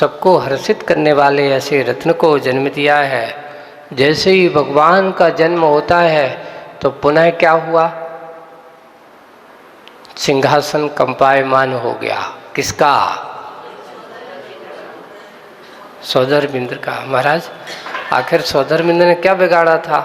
सबको हर्षित करने वाले ऐसे रत्न को जन्म दिया है। जैसे ही भगवान का जन्म होता है तो पुनः क्या हुआ? सिंहासन कंपायमान हो गया। किसका? सौधर्मिंद्र का। महाराज आखिर सौधर्मिंद्र ने क्या बिगाड़ा था?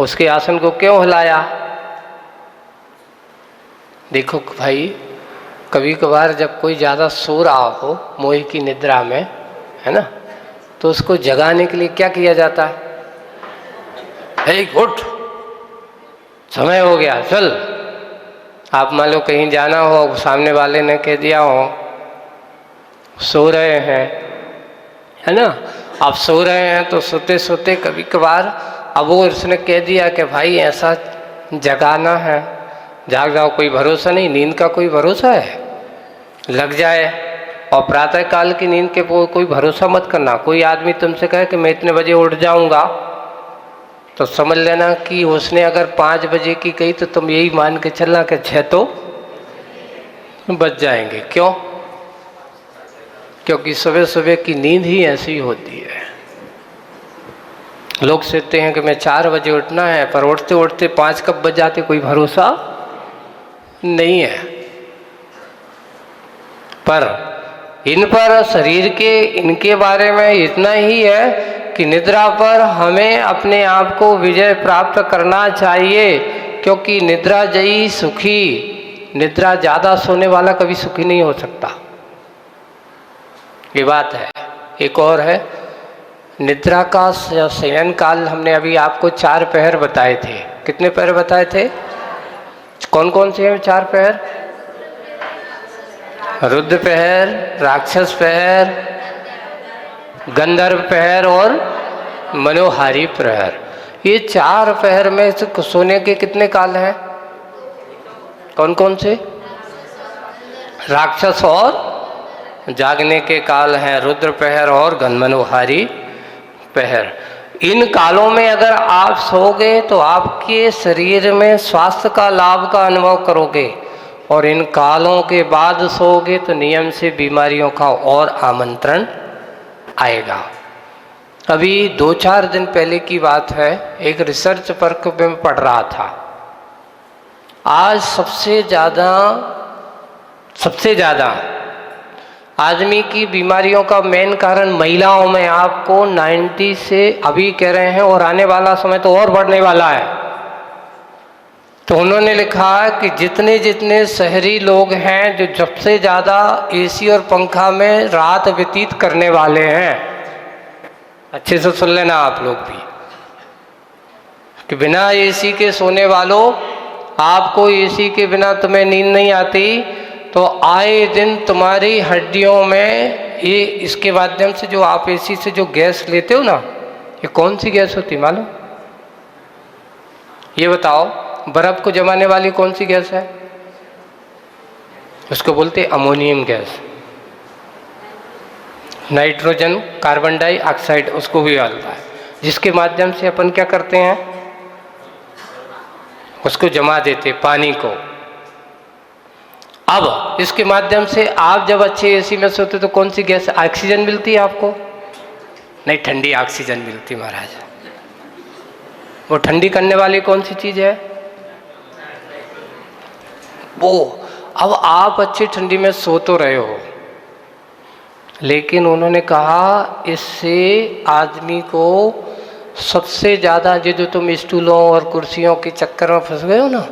उसके आसन को क्यों हिलाया? देखो भाई, कभी कभार जब कोई ज़्यादा सो रहा हो मोह की निद्रा में, है ना, तो उसको जगाने के लिए क्या किया जाता है? हे उठ, समय हो गया, चल। आप मान लो कहीं जाना हो, सामने वाले ने कह दिया हो सो रहे हैं, है ना, आप सो रहे हैं तो सोते सोते कभी कभार अब वो उसने कह दिया कि भाई ऐसा जगाना है, जाग जाओ, कोई भरोसा नहीं, नींद का कोई भरोसा है, लग जाए। और प्रातः काल की नींद के कोई भरोसा मत करना। कोई आदमी तुमसे कहे कि मैं इतने बजे उठ जाऊंगा, तो समझ लेना कि उसने अगर 5 बजे की कही तो तुम यही मान के चलना कि 6 तो बच जाएंगे। क्यों? क्योंकि सुबह सुबह की नींद ही ऐसी होती है। लोग सोचते हैं कि मैं 4 बजे उठना है, पर उठते उठते 5 कब बज जाते कोई भरोसा नहीं है। पर इन पर शरीर के इनके बारे में इतना ही है कि निद्रा पर हमें अपने आप को विजय प्राप्त करना चाहिए, क्योंकि निद्रा जयी सुखी, निद्रा ज़्यादा सोने वाला कभी सुखी नहीं हो सकता, ये बात है। एक और है, निद्रा का शयन काल हमने अभी आपको 4 पहर बताए थे। कितने पहर बताए थे? कौन कौन से हैं 4 पहर? रुद्र पहर, राक्षस पहर, गंधर्व पहर और मनोहारी पहर। ये 4 पहर में सोने के कितने काल हैं? कौन कौन से? राक्षस और जागने के काल हैं रुद्र पहर और मनोहारी पहर। इन कालों में अगर आप सोओगे तो आपके शरीर में स्वास्थ्य का लाभ का अनुभव करोगे, और इन कालों के बाद सोओगे तो नियम से बीमारियों का और आमंत्रण आएगा। अभी 2-4 दिन पहले की बात है, एक रिसर्च वर्क में पढ़ रहा था। आज सबसे ज़्यादा आदमी की बीमारियों का मेन कारण महिलाओं में आपको 90 से अभी कह रहे हैं, और आने वाला समय तो और बढ़ने वाला है। तो उन्होंने लिखा कि जितने जितने शहरी लोग हैं जो सबसे ज़्यादा एसी और पंखा में रात व्यतीत करने वाले हैं, अच्छे से सुन लेना आप लोग भी, कि बिना एसी के सोने वालों, आपको एसी के बिना तुम्हें नींद नहीं आती, तो आए दिन तुम्हारी हड्डियों में ये इसके माध्यम से जो आप एसी से जो गैस लेते हो ना, ये कौन सी गैस होती मालूम? ये बताओ, बर्फ को जमाने वाली कौन सी गैस है? उसको बोलते ammonium gas. Nitrogen carbon dioxide उसको भी डालता है, जिसके माध्यम से अपन क्या करते हैं, उसको जमा देते पानी को। अब इसके माध्यम से आप जब अच्छे एसी में सोते तो कौन सी गैस? ऑक्सीजन मिलती है आपको? नहीं, ठंडी ऑक्सीजन मिलती महाराज। वो ठंडी करने वाली कौन सी चीज है? वो। अब आप अच्छी ठंडी में सो तो रहे हो, लेकिन उन्होंने कहा इससे आदमी को सबसे ज़्यादा, ये जो तुम स्टूलों और कुर्सियों के चक्कर में फंस गए हो ना,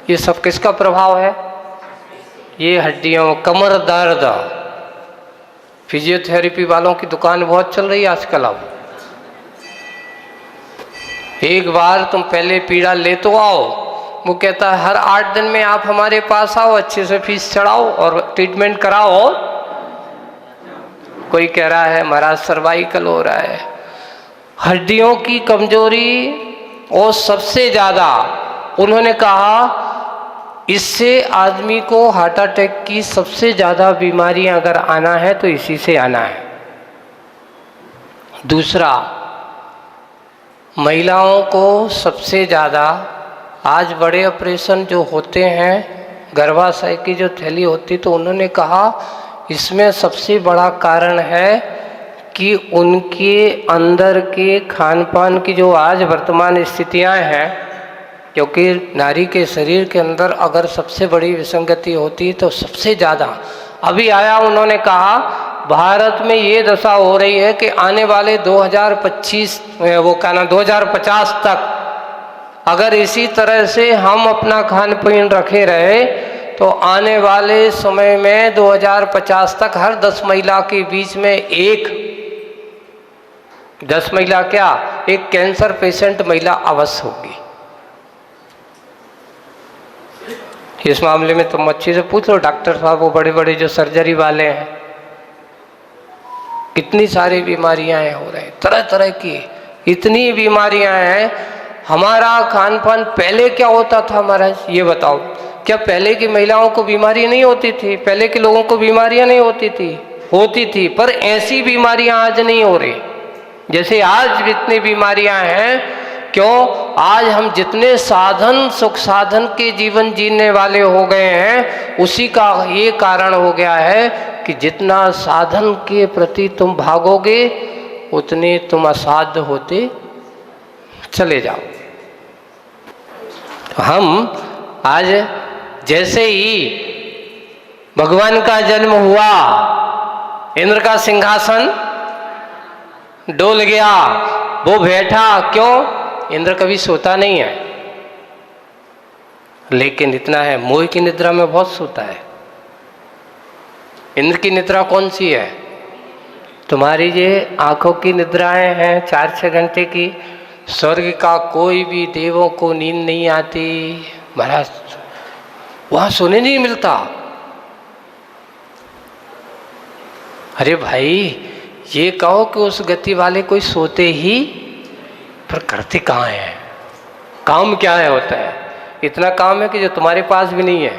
ये सब किसका प्रभाव है? ये हड्डियों, कमर दर्द। फिजियोथेरेपी वालों की दुकान बहुत चल रही है आजकल। अब एक बार तुम पहले पीड़ा ले तो आओ, वो कहता है हर 8 दिन में आप हमारे पास आओ, अच्छे से फीस चढ़ाओ और ट्रीटमेंट कराओ। और कोई कह रहा है महाराज सर्वाइकल हो रहा है, हड्डियों की कमजोरी, और सबसे ज़्यादा उन्होंने कहा इससे आदमी को हार्ट अटैक की सबसे ज़्यादा बीमारियां अगर आना है तो इसी से आना है। दूसरा, महिलाओं को सबसे ज़्यादा आज बड़े ऑपरेशन जो होते हैं, गर्भाशय की जो थैली होती, तो उन्होंने कहा इसमें सबसे बड़ा कारण है कि उनके अंदर के खान पान की जो आज वर्तमान स्थितियां हैं, क्योंकि नारी के शरीर के अंदर अगर सबसे बड़ी विसंगति होती तो सबसे ज़्यादा, अभी आया उन्होंने कहा भारत में ये दशा हो रही है कि आने वाले 2025 वो क्या ना 2050 तक अगर इसी तरह से हम अपना खान पीन रखे रहे तो आने वाले समय में 2050 तक हर 10 महिला के बीच में 10 महिला क्या, एक कैंसर पेशेंट महिला अवश्य होगी। इस मामले में तुम अच्छे से पूछ लो डॉक्टर साहब, वो बड़े बड़े जो सर्जरी वाले हैं, कितनी सारी बीमारियां हो रही, तरह तरह की इतनी बीमारियां हैं। हमारा खान पान पहले क्या होता था महाराज, ये बताओ, क्या पहले की महिलाओं को बीमारी नहीं होती थी? पहले के लोगों को बीमारियां नहीं होती थी, पर ऐसी बीमारियां आज नहीं हो रही जैसे आज जितनी बीमारियां हैं। क्यों? आज हम जितने साधन, सुख साधन के जीवन जीने वाले हो गए हैं, उसी का ये कारण हो गया है कि जितना साधन के प्रति तुम भागोगे उतने तुम असाध्य होते चले जाओ। हम आज जैसे ही भगवान का जन्म हुआ, इंद्र का सिंहासन डोल गया, वो बैठा। क्यों? इंद्र कभी सोता नहीं है, लेकिन इतना है मोह की निद्रा में बहुत सोता है। इंद्र की निद्रा कौन सी है? तुम्हारी ये आंखों की निद्राएं हैं 4-6 घंटे की। स्वर्ग का कोई भी देवों को नींद नहीं आती महाराज, वहां सोने नहीं मिलता। अरे भाई, ये कहो कि उस गति वाले कोई सोते ही, पर करते कहाँ है? काम क्या है होता है? इतना काम है कि जो तुम्हारे पास भी नहीं है।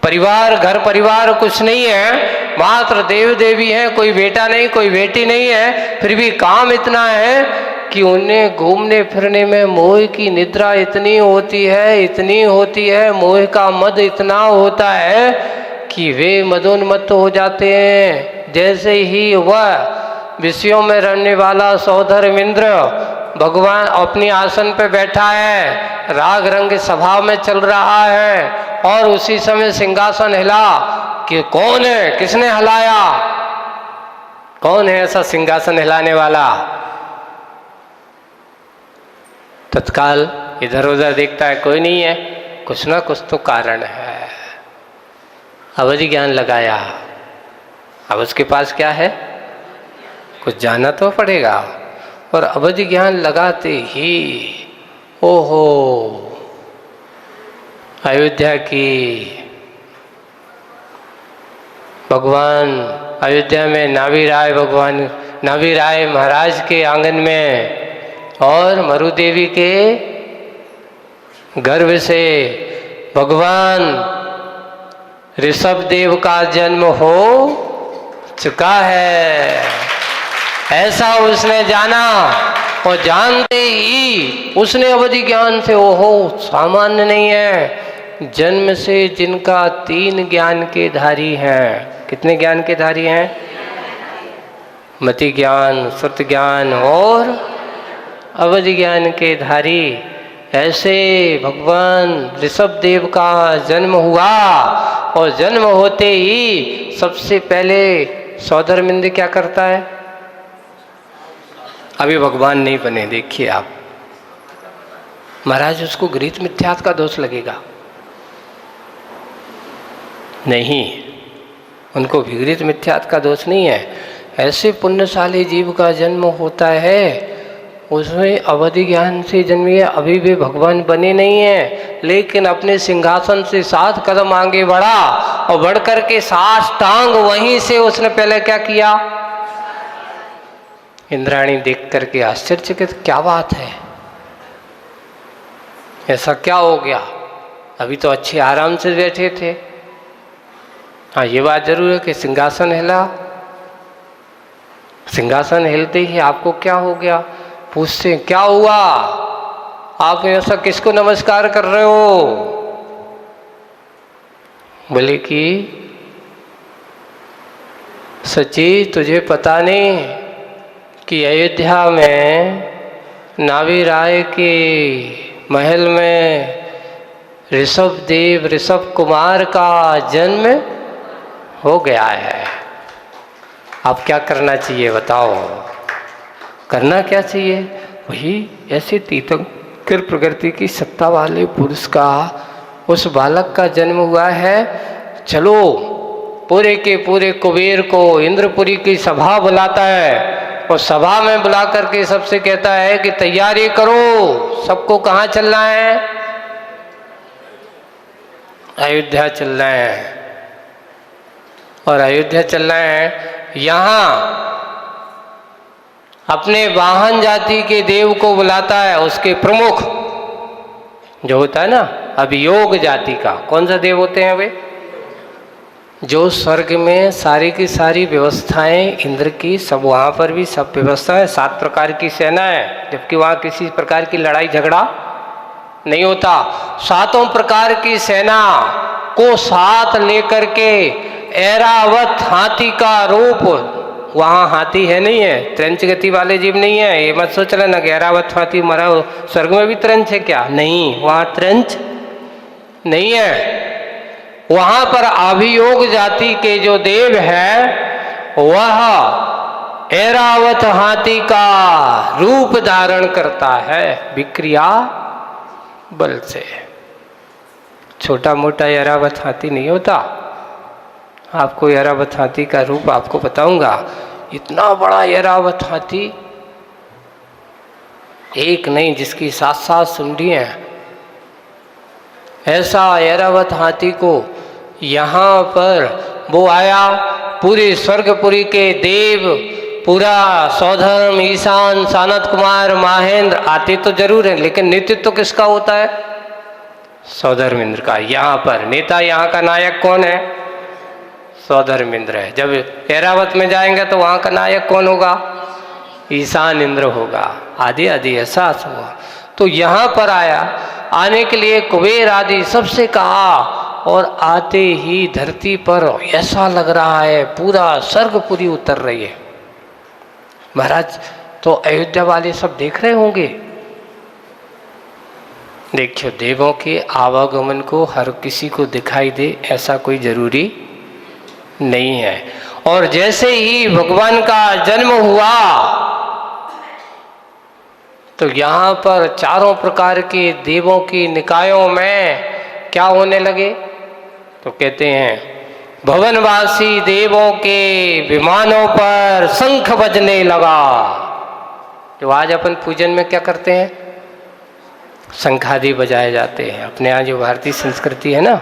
परिवार, घर परिवार कुछ नहीं है, मात्र देव देवी है, कोई बेटा नहीं, कोई बेटी नहीं है, फिर भी काम इतना है कि उन्हें घूमने फिरने में मोह की निद्रा इतनी होती है, मोह का मद इतना होता है कि वे मदोन्मत्त हो जाते हैं। जैसे ही वह विषयों में रहने वाला सौधर्म इंद्र भगवान अपनी आसन पे बैठा है, राग रंग स्वभाव में चल रहा है, और उसी समय सिंहासन हिला कि कौन है, किसने हिलाया, कौन है ऐसा सिंहासन हिलाने वाला? तत्काल इधर उधर देखता है, कोई नहीं है, कुछ ना कुछ तो कारण है। अवधि ज्ञान लगाया, अब उसके पास क्या है, कुछ जाना तो पड़ेगा। और अवधि ज्ञान लगाते ही ओहो, अयोध्या की भगवान, अयोध्या में नाभि राय महाराज के आंगन में और मरु देवी के गर्भ से भगवान ऋषभ देव का जन्म हो चुका है, ऐसा उसने जाना। और जानते ही उसने अवधि ज्ञान से, ओहो सामान्य नहीं है, जन्म से जिनका 3 ज्ञान के धारी हैं। कितने ज्ञान के धारी हैं? मति ज्ञान, श्रुत ज्ञान और अवधि ज्ञान के धारी। ऐसे भगवान ऋषभ देव का जन्म हुआ, और जन्म होते ही सबसे पहले सौधर्म इंद्र क्या करता है? अभी भगवान नहीं बने, देखिए आप महाराज, उसको गृहीत मिथ्यात्व का दोष लगेगा नहीं, उनको विगृहित मिथ्यात्व का दोष नहीं है। ऐसे पुण्यशाली जीव का जन्म होता है, उसमें अवधि ज्ञान से जन्मी है, अभी भी भगवान बने नहीं है, लेकिन अपने सिंहासन से 7 कदम आगे बढ़ा, और बढ़ करके साष्टांग वहीं से उसने पहले क्या किया? इंद्राणी देख करके आश्चर्यचकित, क्या बात है, ऐसा क्या हो गया? अभी तो अच्छे आराम से बैठे थे। हाँ, ये बात जरूर है कि सिंहासन हिला, सिंहासन हिलते ही आपको क्या हो गया? पूछते हैं क्या हुआ, आप ऐसा किसको नमस्कार कर रहे हो? बोले कि सची तुझे पता नहीं कि अयोध्या में नावी राय के महल में ऋषभ देव ऋषभ कुमार का जन्म हो गया है। अब क्या करना चाहिए बताओ? करना क्या चाहिए? वही ऐसे तीर्थंकर प्रकृति की सत्ता वाले पुरुष का उस बालक का जन्म हुआ है। चलो पूरे के पूरे कुबेर को इंद्रपुरी की सभा बुलाता है और सभा में बुला करके सबसे कहता है कि तैयारी करो, सबको कहाँ चलना है? अयोध्या चलना है। और अयोध्या चलना है, यहाँ अपने वाहन जाति के देव को बुलाता है, उसके प्रमुख जो होता है ना अभियोग जाति का। कौन सा देव होते हैं वे? जो स्वर्ग में सारी की सारी व्यवस्थाएं इंद्र की, सब वहाँ पर भी सब व्यवस्थाएं, 7 प्रकार की सेना है, जबकि वहाँ किसी प्रकार की लड़ाई झगड़ा नहीं होता। 7 प्रकार की सेना को साथ लेकर के ऐरावत हाथी का रूप, वहाँ हाथी है नहीं है, त्रंच गति वाले जीव नहीं है, ये मत सोच लेना कि ऐरावत हाथी मरा स्वर्ग में भी त्रंच है क्या? नहीं, वहाँ त्रंच नहीं है। वहाँ पर अभियोग जाति के जो देव है वह ऐरावत हाथी का रूप धारण करता है विक्रिया बल से। छोटा मोटा ऐरावत हाथी नहीं होता। आपको ऐरावत हाथी का रूप आपको बताऊंगा। इतना बड़ा ऐरावत हाथी, एक नहीं जिसकी 7-7 सुंडियां हैं, ऐसा ऐरावत हाथी को यहाँ पर वो आया। पूरे स्वर्गपुरी के देव, पूरा सौधर्म, ईशान, सानत कुमार, महेंद्र आते तो जरूर है, लेकिन नेतृत्व किसका होता है? सौधर्मेंद्र का। यहाँ पर नेता, यहाँ का नायक कौन है? सौधर्मेंद्र है। जब ऐरावत में जाएंगे तो वहाँ का नायक कौन होगा? ईशान इंद्र होगा। आदि आदि ऐसा हुआ। तो यहाँ पर आया, आने के लिए कुबेर आदि सबसे कहा, और आते ही धरती पर ऐसा लग रहा है पूरा स्वर्गपुरी उतर रही है। महाराज तो अयोध्या वाले सब देख रहे होंगे। देखियो, देवों के आवागमन को हर किसी को दिखाई दे ऐसा कोई जरूरी नहीं है। और जैसे ही भगवान का जन्म हुआ तो यहाँ पर चारों प्रकार के देवों की निकायों में क्या होने लगे? तो कहते हैं भवनवासी देवों के विमानों पर शंख बजने लगा। जो आज अपन पूजन में क्या करते हैं? शंखादि बजाए जाते हैं, अपने यहाँ जो भारतीय संस्कृति है ना।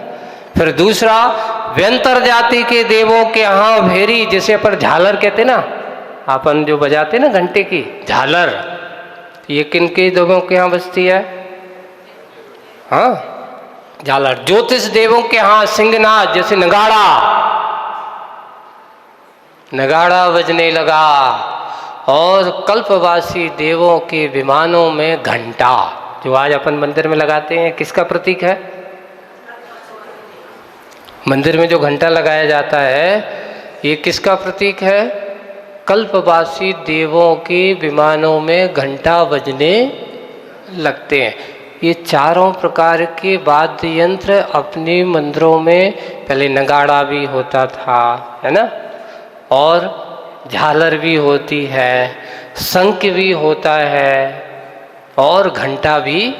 फिर दूसरा, व्यंतर जाति के देवों के यहाँ भेरी, जिसे अपन झालर कहते ना, अपन जो बजाते ना घंटे की झालर, ये किन के देवों के यहाँ बजती है? हाँ, झालर। ज्योतिष देवों के यहाँ सिंहनाद, जैसे नगाड़ा, नगाड़ा बजने लगा। और कल्पवासी देवों के विमानों में घंटा, जो आज अपन मंदिर में लगाते हैं, किसका प्रतीक है? मंदिर में जो घंटा लगाया जाता है ये किसका प्रतीक है? कल्पवासी देवों के विमानों में घंटा बजने लगते हैं। ये चारों प्रकार के वाद्य यंत्र अपने मंदिरों में, पहले नगाड़ा भी होता था, है ना, और झालर भी होती है, शंख भी होता है, और घंटा भी।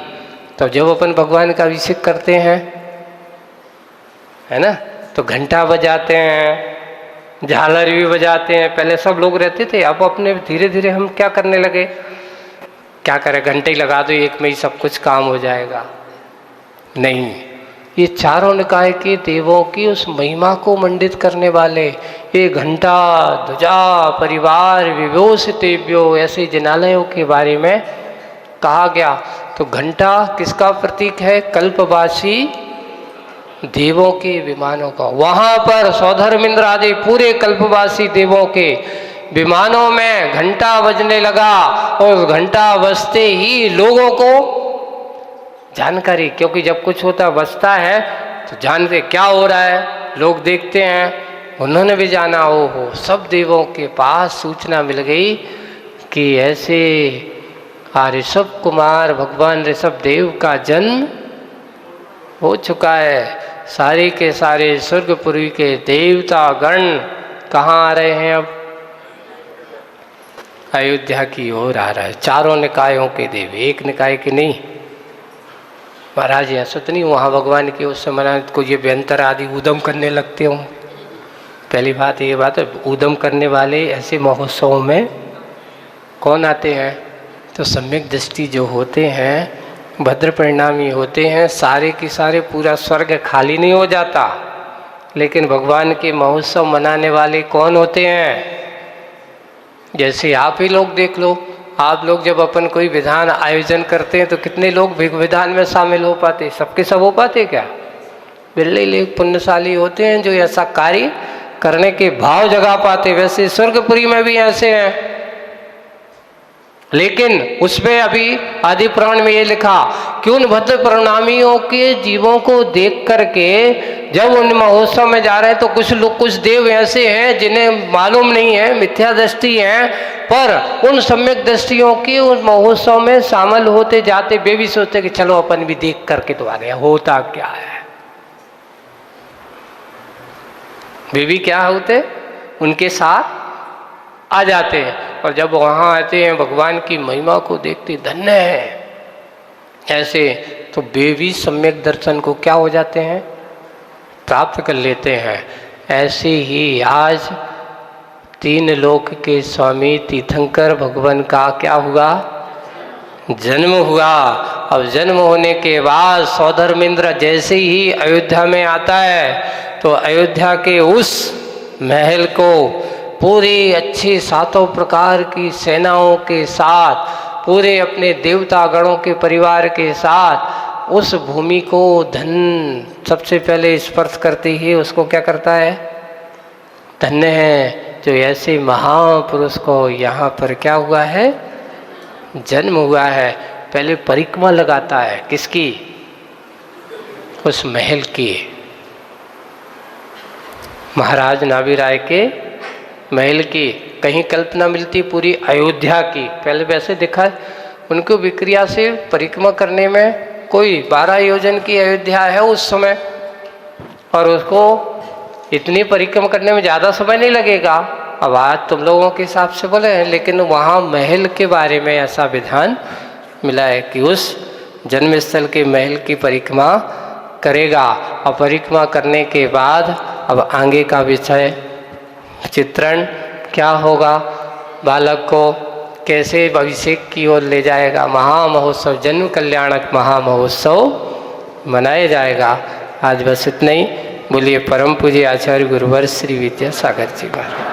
तो जब अपन भगवान का अभिषेक करते हैं, है ना, तो घंटा बजाते हैं, झालर भी बजाते हैं। पहले सब लोग रहते थे, अब अपने धीरे धीरे हम क्या करने लगे? क्या करें, घंटे ही लगा दो, एक में ही सब कुछ काम हो जाएगा। नहीं, ये चारों निकाय के देवों की उस महिमा को मंडित करने वाले ये घंटा, ध्वजा, परिवार, विभूषितेभ्यो, ऐसे जिनालयों के बारे में कहा गया। तो घंटा किसका प्रतीक है? कल्पवासी देवों के विमानों का। वहां पर सौधर्मेंद्र आदि पूरे कल्पवासी देवों के विमानों में घंटा बजने लगा। और घंटा बजते ही लोगों को जानकारी, क्योंकि जब कुछ होता बजता है तो जानते क्या हो रहा है, लोग देखते हैं, उन्होंने भी जाना। हो सब देवों के पास सूचना मिल गई कि ऐसे ऋषभ कुमार भगवान ऋषभ देव का जन्म हो चुका है। सारे के सारे स्वर्गपुरी के देवता गण कहाँ आ रहे हैं? अब अयोध्या की ओर आ रहा है। चारों निकायों के देव, एक निकाय के नहीं। महाराज यहाँ सुतनी वहाँ भगवान की उस समय को ये व्यंतर आदि उदम करने लगते हों। पहली बात ये बात है, उदम करने वाले ऐसे महोत्सवों में कौन आते हैं? तो सम्यक दृष्टि जो होते हैं, भद्र परिणामी होते हैं। सारे के सारे पूरा स्वर्ग खाली नहीं हो जाता, लेकिन भगवान के महोत्सव मनाने वाले कौन होते हैं? जैसे आप ही लोग देख लो, आप लोग जब अपन कोई विधान आयोजन करते हैं तो कितने लोग विधान में शामिल हो पाते? सबके सब हो पाते क्या? बिरले लोग पुण्यशाली होते हैं जो ऐसा कार्य करने के भाव जगा पाते। वैसे स्वर्गपुरी में भी ऐसे हैं, लेकिन उसमें अभी आदि पुराण में ये लिखा कि उन भद्र परिणामियों के जीवों को देख करके जब उन महोत्सव में जा रहे हैं तो कुछ देव ऐसे हैं जिन्हें मालूम नहीं है, मिथ्या दृष्टि है, पर उन सम्यक दृष्टियों की उन महोत्सव में शामिल होते जाते। वे भी सोचते कि चलो अपन भी देख करके तो आ गए, होता क्या है। वे भी क्या होते, उनके साथ आ जाते हैं। और जब वहाँ आते हैं भगवान की महिमा को देखते, धन्य है ऐसे, तो वे भी सम्यक दर्शन को क्या हो जाते हैं, प्राप्त कर लेते हैं। ऐसे ही आज 3 लोक के स्वामी तीर्थंकर भगवान का क्या हुआ, जन्म हुआ। अब जन्म होने के बाद सौधर्मेंद्र जैसे ही अयोध्या में आता है तो अयोध्या के उस महल को पूरी अच्छी 7 प्रकार की सेनाओं के साथ, पूरे अपने देवता गणों के परिवार के साथ उस भूमि को धन सबसे पहले स्पर्श करते ही उसको क्या करता है, धन्य है जो ऐसे महापुरुष को यहाँ पर क्या हुआ है, जन्म हुआ है। पहले परिक्रमा लगाता है, किसकी, उस महल की, महाराज नाभिराय के महल की। कहीं कल्पना मिलती पूरी अयोध्या की। पहले वैसे दिखा है उनको विक्रिया से परिक्रमा करने में कोई 12 योजन की अयोध्या है उस समय, और उसको इतनी परिक्रमा करने में ज़्यादा समय नहीं लगेगा। अब आज तुम लोगों के हिसाब से बोले हैं, लेकिन वहाँ महल के बारे में ऐसा विधान मिला है कि उस जन्मस्थल के महल की परिक्रमा करेगा। और परिक्रमा करने के बाद अब आगे का विषय चित्रण क्या होगा, बालक को कैसे अभिषेक की ओर ले जाएगा, महामहोत्सव, जन्म कल्याणक महामहोत्सव मनाया जाएगा। आज बस इतना ही। बोलिए परम पूज्य आचार्य गुरुवर श्री विद्यासागर जी महाराज।